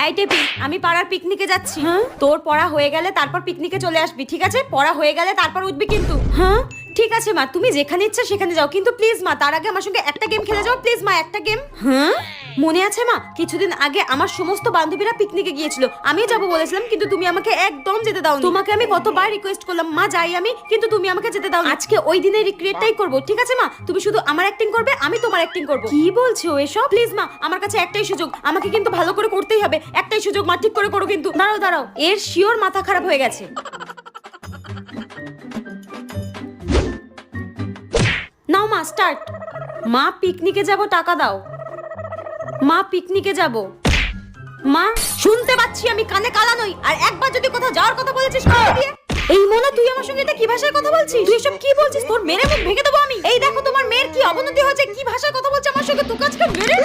এই টেপি, আমি পাড়ার পিকনিকে যাচ্ছি। তোর পড়া হয়ে গেলে তারপর পিকনিকে চলে আসবি, ঠিক আছে? পড়া হয়ে গেলে তারপর উঠবি কিন্তু। হ্যাঁ ঠিক আছে মা, তুমি যেখানে ইচ্ছা সেখানে যাও, কিন্তু প্লিজ মা তার আগে আমার সঙ্গে একটা গেম খেলে যাও প্লিজ মা, একটা গেম। হ্যাঁ মনে আছে মা, কিছুদিন আগে আমার সমস্ত বান্ধবীরা পিকনিকে গিয়েছিল, আমি যাব বলেছিলাম কিন্তু তুমি আমাকে একদম যেতে দাও। তোমাকে আমি কতবার রিকোয়েস্ট করলাম মা যাই আমি, কিন্তু তুমি আমাকে যেতে দাও। আজকে ওই দিনের রিক্রিয়েটটাই করব, ঠিক আছে মা? তুমি শুধু আমার অ্যাক্টিং করবে, আমি তোমার অ্যাক্টিং করব। কি বলছো এসব? প্লিজ মা, আমার কাছে একটাই সুযোগ, আমাকে কিন্তু ভালো করে করতেই হবে। একটাই সুযোগ মা, ঠিক করে করো কিন্তু। দাঁড়াও দাঁড়াও, এর শিওর মাথা খারাপ হয়ে গেছে। নাও মা স্টার্ট। মা পিকনিকে যাব, টাকা দাও। মা পিকনিকে যাব। মা শুনতে পাচ্ছি আমি, কানে কালা নই। আর একবার যদি কোথাও যাওয়ার কথা বলেছিস কথা দিয়ে। এই মোনা, তুই আমার সঙ্গে এটা কি ভাষায় কথা বলছিস? তুই এসব কি বলছিস? তোর মেরে মুখ ভেঙে দেবো আমি। এই দেখো তোমার মেয়ের কি অবনতি হয়েছে, কি ভাষায় কথা বলছে আমার সঙ্গে। তোকে আজকে মেরে